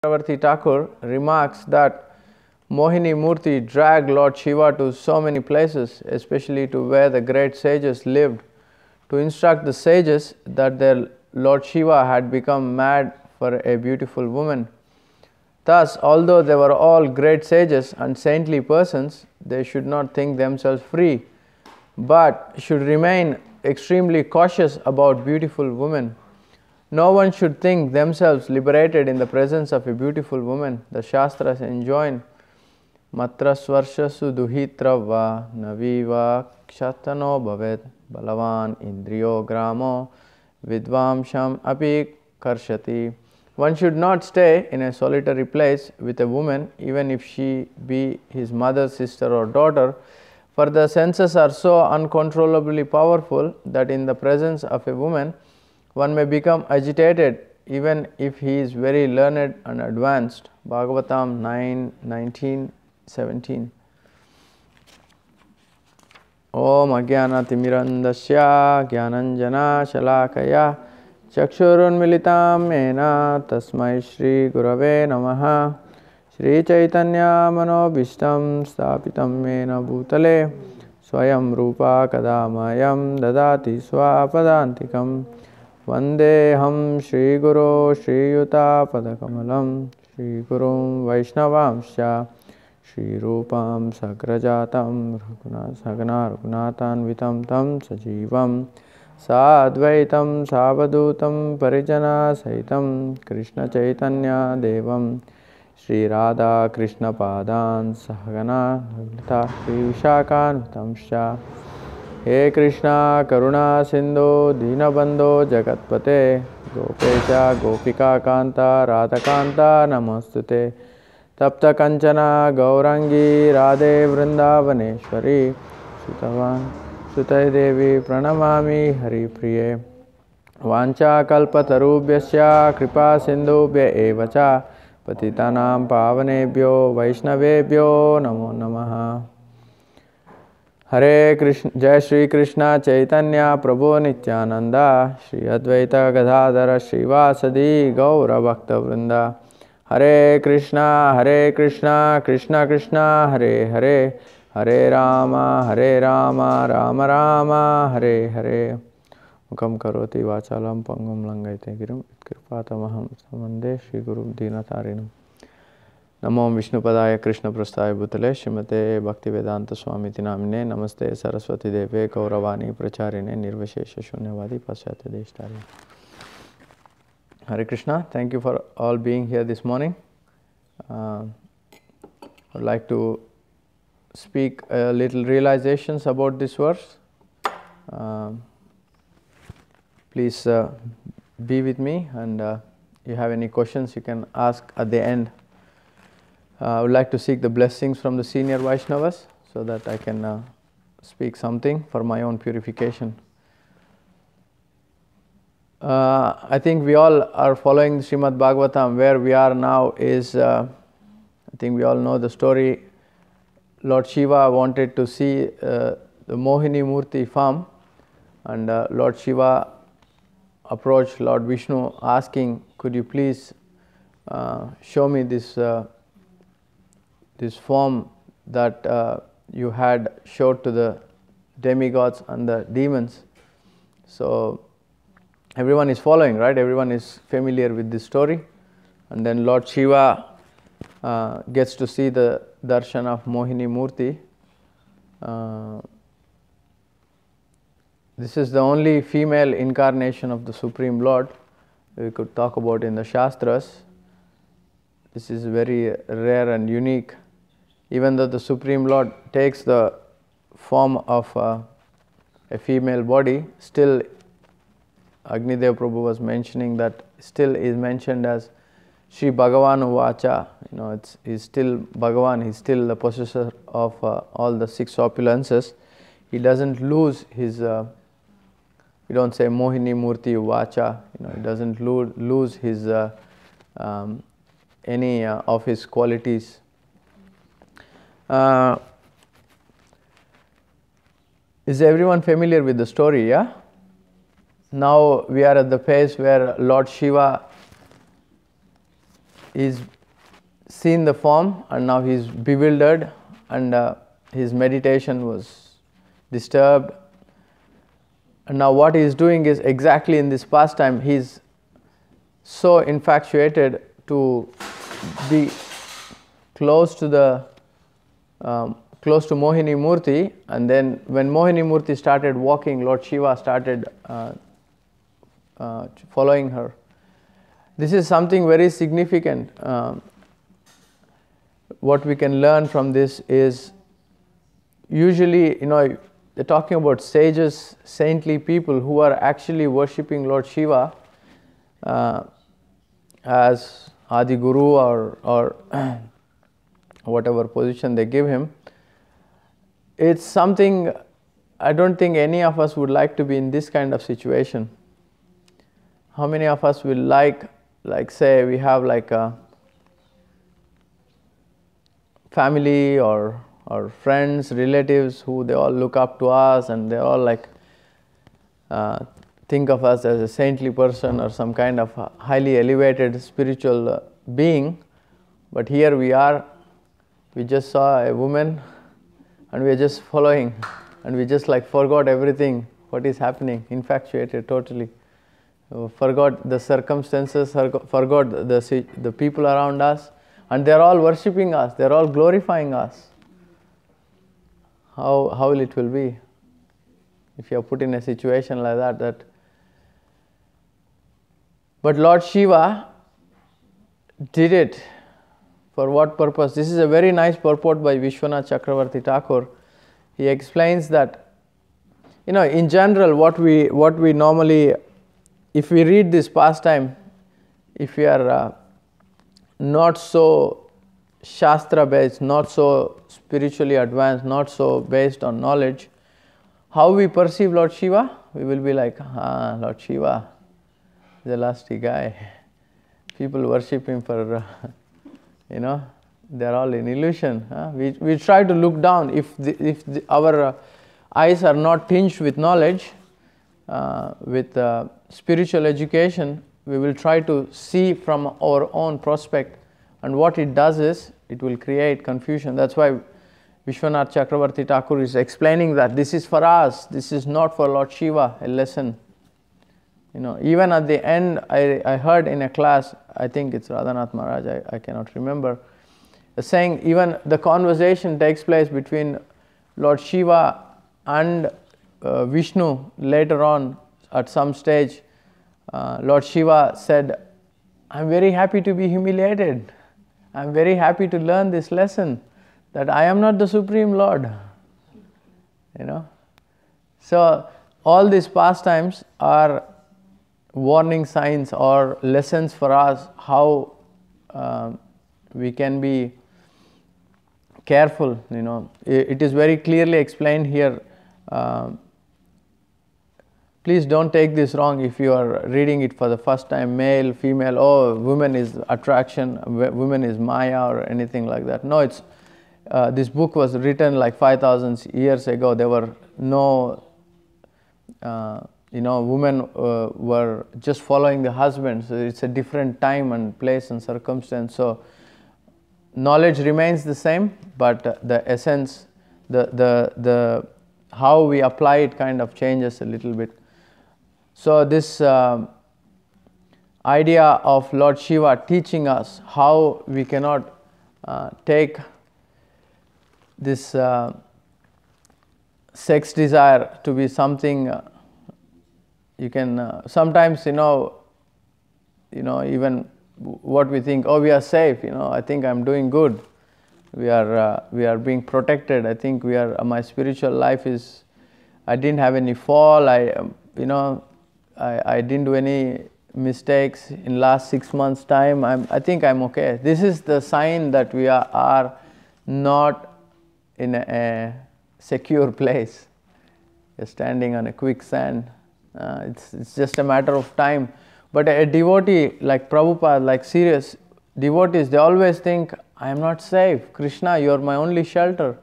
Chakravarti Thakur remarks that Mohini Murti dragged Lord Shiva to so many places, especially to where the great sages lived, to instruct the sages that their Lord Shiva had become mad for a beautiful woman. Thus, although they were all great sages and saintly persons, they should not think themselves free, but should remain extremely cautious about beautiful women. No one should think themselves liberated in the presence of a beautiful woman. The Shastras enjoin Matra Swarshasu Duhitrava Naviva Kshatano Bhavet Balavan Indriyo Gramo Vidvamsham Api Karshati. One should not stay in a solitary place with a woman, even if she be his mother, sister, or daughter, for the senses are so uncontrollably powerful that in the presence of a woman one may become agitated even if he is very learned and advanced. Bhagavatam 9:19-17. Om Ajnanatirmirandasya Jnananjana Shalakaya Chakshurunmilitam Mena Tasmai Shri Gurave Namaha. Shri Chaitanya Manobhishtam Stapitam Mena Bhutale Swayam Rupa Kadamayam Dadati Swapadantikam Vandeham Shri Guru Shri Yuta Padakamalam Shri Gurum Vaishnavamsya Shri Rupam Sagrajatam Sagana Raghunatanvitam Tam Sajivam Sadvaitam Savadutam Parijana Saitam Krishna Chaitanya Devam Shri Radha Krishna Padan Sahagana Nagita Shri Vishakan Vitamsha. He Krishna Karuna Sindhu Dinabandho Jagatpate Gopesha Gopika Kanta Radhakanta Namostute Tapta Kanchana Gaurangi Radhe Vrindavaneshwari Sutavan Sutai Devi Pranamami Hari Priye Vancha Kalpatarubhyasya Kripa Sindhubhya Evacha Patitanam Pavanebhyo Vaishnavebhyo Namo Namaha. Hare Krishna, Jai Shri Krishna Chaitanya Prabhu Nityananda Shri Advaita Gadadhara Srivasadi Gaura Bhakta Vrinda. Hare Krishna Krishna Krishna Hare Hare Hare Rama Rama Rama Hare Hare. Mukam karoti vachalam pangam langaite girim itkripatamaham samande Shri Guru Dinatarinam. Namo Vishnupadaya Krishna Prasthaya Bhutale Srimate Bhaktivedanta Swami Namine Namaste Saraswati Deve Gauravani Pracharine Nirvashesha Shunyavadi Pasyate Deshtari. Hare Krishna, thank you for all being here this morning. I would like to speak a little realizations about this verse. Please be with me, and if you have any questions you can ask at the end. I would like to seek the blessings from the senior Vaishnavas so that I can speak something for my own purification. I think we all are following Srimad Bhagavatam. Where we are now is, I think we all know the story. Lord Shiva wanted to see the Mohini Murti farm, and Lord Shiva approached Lord Vishnu asking, could you please show me this form that you had showed to the demigods and the demons. So everyone is following, right? Everyone is familiar with this story. And then Lord Shiva gets to see the darshan of Mohini Murti. This is the only female incarnation of the Supreme Lord we could talk about in the Shastras. This is very rare and unique. Even though the Supreme Lord takes the form of a female body, still Agnidev Prabhu was mentioning that still is mentioned as Shri Bhagavan Uvacha. He's still Bhagavan, he's still the possessor of all the six opulences. He doesn't lose his, we don't say Mohini Murti Uvacha, he doesn't lose his any of his qualities. Is everyone familiar with the story, yeah? Now we are at the phase where Lord Shiva he's seen the form and now he's bewildered, and his meditation was disturbed. And now what he is doing is exactly in this pastime, he's so infatuated to be close to the close to Mohini Murti, and then when Mohini Murti started walking, Lord Shiva started following her. This is something very significant. What we can learn from this is, usually, they're talking about sages, saintly people who are actually worshipping Lord Shiva as Adi Guru or whatever position they give him. It's something I don't think any of us would like to be in this kind of situation. How many of us will like say we have like a family or friends, relatives who they all look up to us and they all like think of us as a saintly person or some kind of highly elevated spiritual being. But here we are, we just saw a woman and we are just following, and we just like forgot everything, what is happening, infatuated totally. Forgot the circumstances, forgot the people around us, and they are all worshipping us, they are all glorifying us. How will it will be if you are put in a situation like that? But Lord Shiva did it. For what purpose? This is a very nice purport by Vishwanath Chakravarti Thakur. He explains that, in general, what we normally, if we read this pastime, if we are not so Shastra based, not so spiritually advanced, not so based on knowledge, how we perceive Lord Shiva? We will be like, Lord Shiva is a lusty guy. People worship him for, they are all in illusion. We try to look down. If our eyes are not tinged with knowledge, with spiritual education, we will try to see from our own prospect, and what it does is, it will create confusion. That's why Vishwanath Chakravarti Thakur is explaining that this is for us, this is not for Lord Shiva, a lesson. Even at the end, I heard in a class, I think it's Radhanath Maharaj, I cannot remember, saying even the conversation takes place between Lord Shiva and Vishnu later on at some stage. Lord Shiva said, I'm very happy to be humiliated. I'm very happy to learn this lesson, that I am not the Supreme Lord. So all these pastimes are warning signs or lessons for us how we can be careful. It is very clearly explained here. Please don't take this wrong if you are reading it for the first time, male, female, women is attraction, women is Maya or anything like that. No, it's this book was written like 5,000 years ago. There were no women were just following the husband, so it's a different time and place and circumstance. So knowledge remains the same, but the essence, the how we apply it kind of changes a little bit. So this idea of Lord Shiva teaching us how we cannot take this sex desire to be something you can sometimes even what we think, we are safe, I think I'm doing good, we are being protected, I think my spiritual life is, I didn't have any fall, I didn't do any mistakes in last 6 months time, I think I'm okay. This is the sign that we are not in a secure place. You're standing on a quicksand. It's just a matter of time. But a devotee like Prabhupada, like serious devotees, they always think, I am not safe. Krishna, you are my only shelter.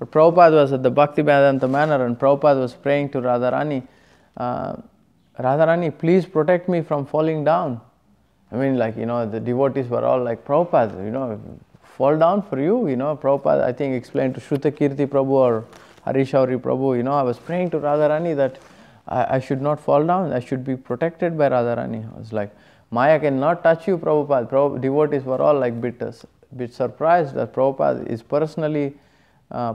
But Prabhupada was at the Bhaktivedanta Manor and Prabhupada was praying to Radharani, Radharani, please protect me from falling down. I mean, like, the devotees were all like, Prabhupada, fall down for you, Prabhupada, I think, explained to Shrutakirti Prabhu or Harishauri Prabhu, I was praying to Radharani that I should not fall down, I should be protected by Radharani. I was like, Maya cannot touch you, Prabhupada. Devotees were all like bit surprised that Prabhupada is personally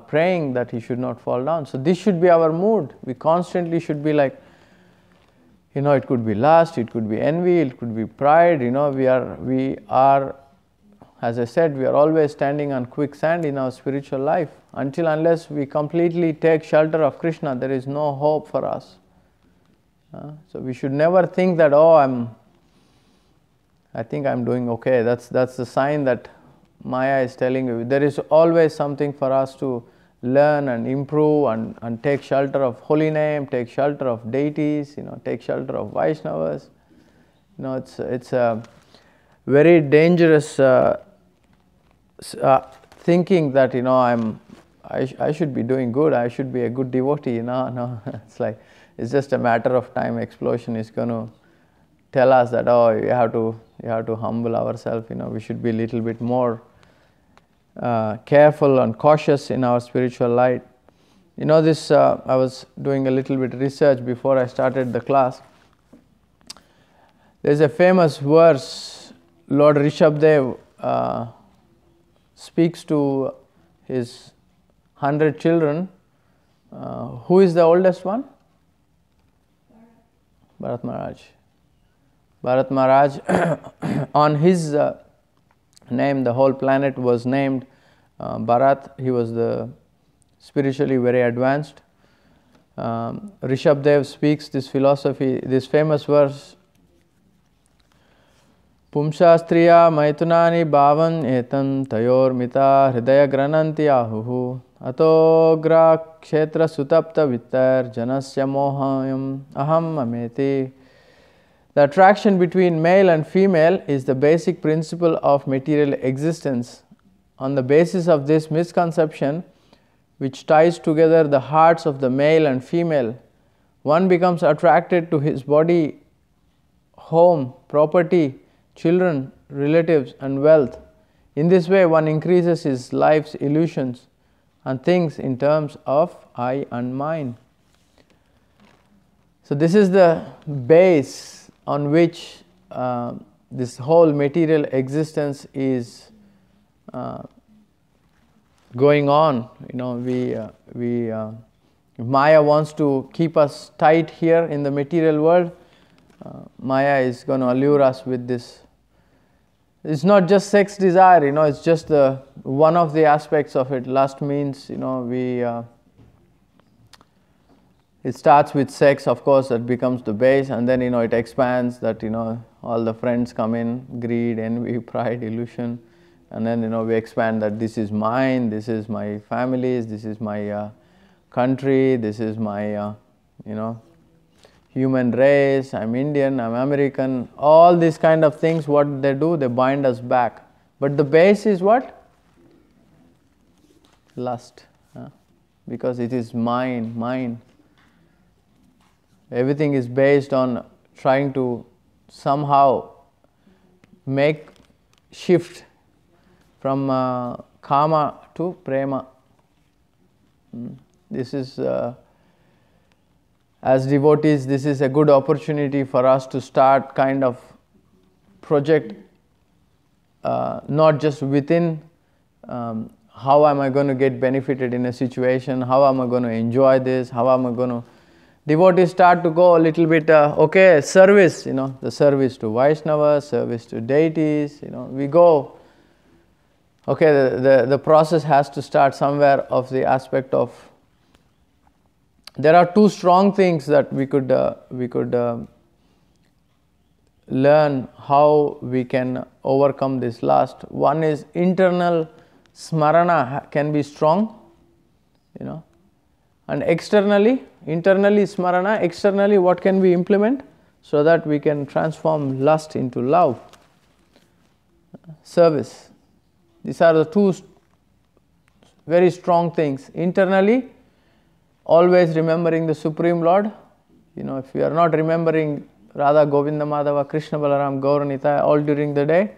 praying that he should not fall down. So this should be our mood. We constantly should be like, it could be lust, it could be envy, it could be pride. We are, as I said, we are always standing on quicksand in our spiritual life. Unless we completely take shelter of Krishna, there is no hope for us. So we should never think that, I think I'm doing okay. That's the sign that Maya is telling you. There is always something for us to learn and improve and take shelter of holy name, take shelter of deities, take shelter of Vaishnavas. It's a very dangerous thinking that I should be doing good, I should be a good devotee. No, it's like it's just a matter of time. Explosion is going to tell us that you have to humble ourselves. We should be a little bit more careful and cautious in our spiritual life. This I was doing a little bit research before I started the class. There's a famous verse. Lord Rishabdev speaks to his 100 children. Who is the oldest one? Bharat Maharaj. Bharat Maharaj, on his name, the whole planet was named Bharat. He was the spiritually very advanced. Rishabdev speaks this philosophy, this famous verse. Pumshastriya maitunani bhavan etam tayor mita hridaya grananti ahuhu atogra kshetra sutapta vittar janasya mohayam aham ameti. The attraction between male and female is the basic principle of material existence. On the basis of this misconception, which ties together the hearts of the male and female, one becomes attracted to his body, home, property, children, relatives, and wealth. In this way, one increases his life's illusions and thinks in terms of I and mine. So this is the base on which this whole material existence is going on. Maya wants to keep us tight here in the material world. Maya is going to allure us with this. It's not just sex desire, it's just one of the aspects of it. Lust means, it starts with sex, of course, that becomes the base, and then, it expands that, all the friends come in, greed, envy, pride, illusion, and then, we expand that this is mine, this is my family's, this is my country, this is my, human race, I'm Indian, I'm American, all these kind of things, what they do, they bind us back. But the base is what? Lust, because it is mine. Everything is based on trying to somehow shift from kama to prema. This is, as devotees, this is a good opportunity for us to start kind of project, not just within how am I going to get benefited in a situation, how am I going to enjoy this, how am I going to... Devotees start to go a little bit, service, the service to Vaishnava, service to deities, we go, the process has to start somewhere of the aspect of... There are two strong things that we could learn how we can overcome this lust. One is internal smarana can be strong, and internally smarana, externally what can we implement so that we can transform lust into love, service. These are the two very strong things. Internally, always remembering the Supreme Lord. If we are not remembering Radha Govinda Madhava, Krishna Balaram Gaura Nitaya all during the day?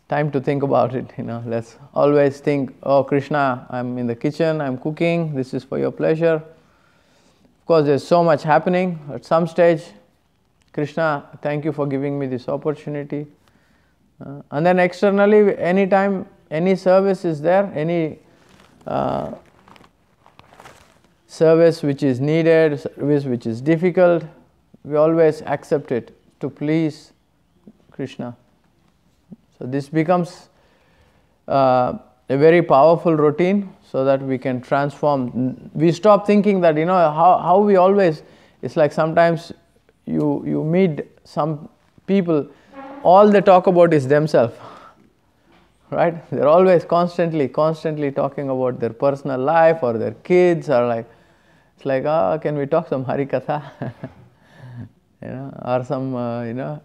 Time to think about it, let's always think, oh Krishna, I'm in the kitchen, I'm cooking, this is for your pleasure. Of course, there's so much happening. At some stage, Krishna, thank you for giving me this opportunity. And then externally, anytime any service is there, any service which is needed, service which is difficult, we always accept it to please Krishna. So this becomes a very powerful routine so that we can transform. We stop thinking that, how we always, it's like sometimes you meet some people, all they talk about is themselves, right? They're always constantly talking about their personal life or their kids, or it's like, can we talk some Harikatha? Or some,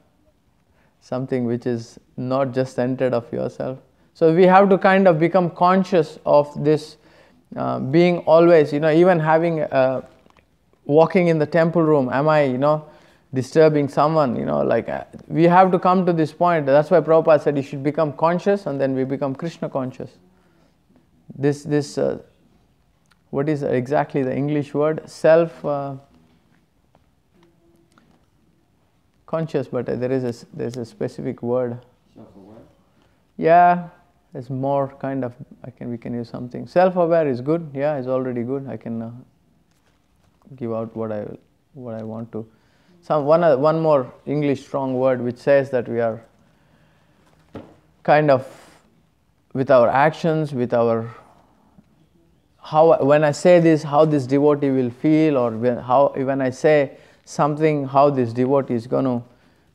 something which is not just centered of yourself. So we have to kind of become conscious of this, being always, even having, walking in the temple room, am I, disturbing someone, we have to come to this point. That's why Prabhupada said you should become conscious, and then we become Krishna conscious. This what is exactly the English word? Self conscious, but there's a specific word. Self-aware? Yeah, it's more kind of, we can use something. Self-aware is good, yeah, it's already good. I can give out what I want to. One more English strong word which says that we are kind of, with our actions, with our, when I say this, how this devotee will feel, or when I say something, how this devotee is going to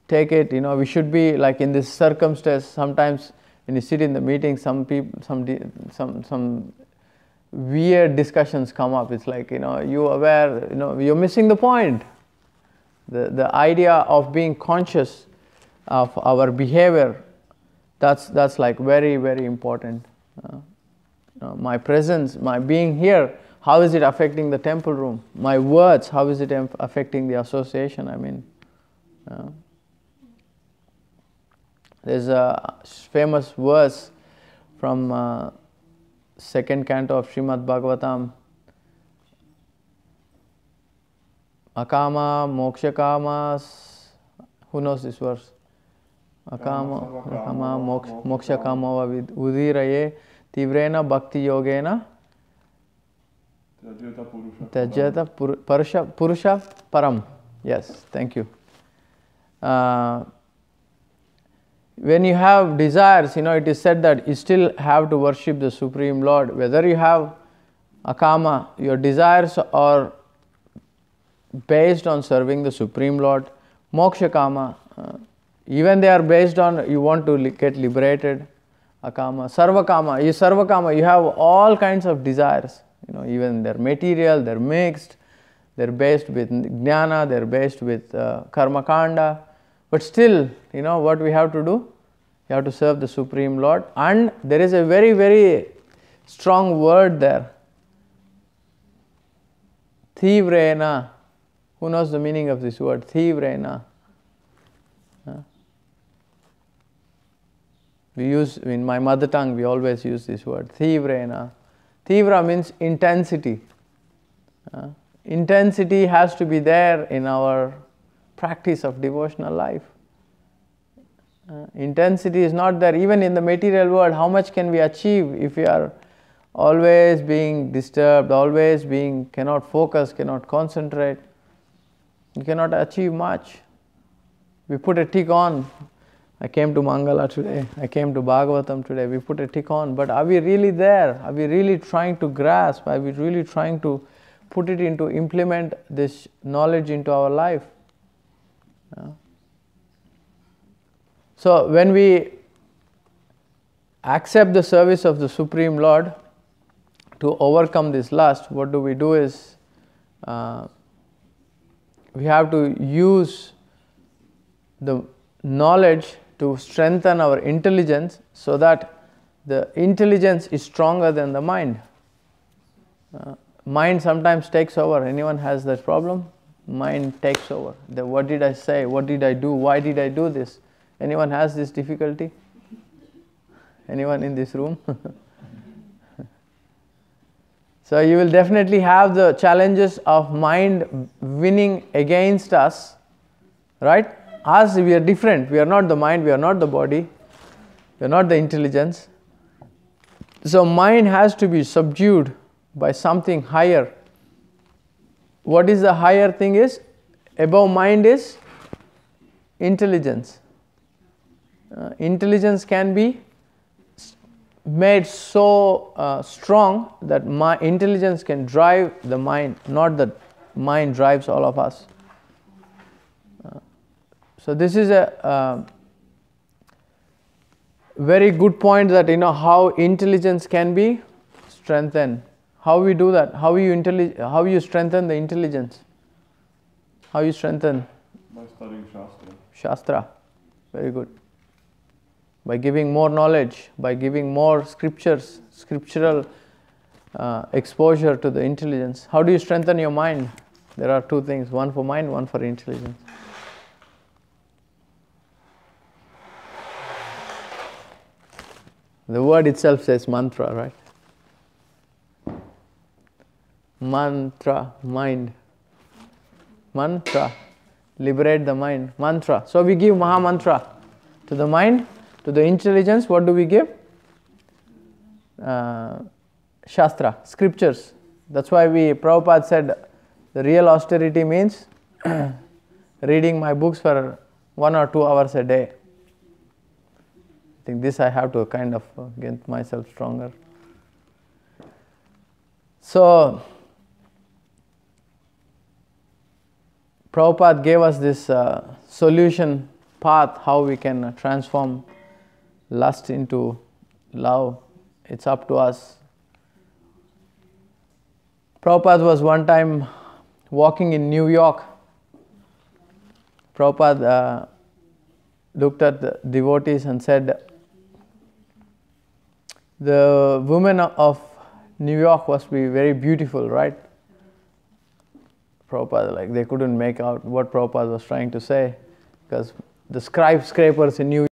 take it. We should be like in this circumstance. Sometimes when you sit in the meeting, some weird discussions come up. It's like, you aware, you're missing the point. The idea of being conscious of our behavior, that's like very, very important. My presence, my being here, how is it affecting the temple room? My words, how is it affecting the association? There's a famous verse from second canto of Srimad Bhagavatam. Akama, moksha kamas. Who knows this verse? Akama, moksha kama udiraye tivrena bhakti yogena Tajyata Purusha Param. Yes, thank you. When you have desires, it is said that you still have to worship the Supreme Lord. Whether you have akama, your desires are based on serving the Supreme Lord. Moksha kama, even they are based on you want to get liberated. Akama, sarva kama, you have all kinds of desires. Even they're material, they're mixed, they're based with jnana, they're based with karma kanda. But still, what we have to do? You have to serve the Supreme Lord. And there is a very, very strong word there. Tivrena. Who knows the meaning of this word? Tivrena. We use, in my mother tongue, we always use this word. Tivrena. Tivra means intensity. Intensity has to be there in our practice of devotional life. Intensity is not there. Even in the material world, how much can we achieve if we are always being disturbed, cannot focus, cannot concentrate? You cannot achieve much. We put a tick on. I came to Mangala today, I came to Bhagavatam today, we put a tick on, but are we really there? Are we really trying to grasp? Are we really trying to implement this knowledge into our life? So when we accept the service of the Supreme Lord to overcome this lust, what do we do is, we have to use the knowledge to strengthen our intelligence so that the intelligence is stronger than the mind. Mind sometimes takes over. Anyone has that problem? Mind takes over. What did I say? What did I do? Why did I do this? Anyone has this difficulty? Anyone in this room? So you will definitely have the challenges of mind winning against us, right? Us, we are different. We are not the mind, we are not the body, we are not the intelligence. So mind has to be subdued by something higher. What is the higher thing is? Above mind is intelligence. Intelligence can be made so strong that my intelligence can drive the mind, not that mind drives all of us. So this is a very good point, that how intelligence can be strengthened. How we do that? How you strengthen the intelligence? How you strengthen? By studying Shastra. Shastra. Very good. By giving more knowledge, by giving more scriptural exposure to the intelligence. How do you strengthen your mind? There are two things, one for mind, one for intelligence. The word itself says mantra, right? Mantra, mind. Mantra, liberate the mind. Mantra. So we give Maha Mantra to the mind. To the intelligence, what do we give? Shastra, scriptures. That's why Prabhupada said the real austerity means reading my books for 1 or 2 hours a day. I think this I have to kind of get myself stronger. So, Prabhupada gave us this solution path, how we can transform lust into love. It's up to us. Prabhupada was one time walking in New York. Prabhupada looked at the devotees and said, the women of New York must be very beautiful, right? Prabhupada, they couldn't make out what Prabhupada was trying to say, because the skyscrapers in New York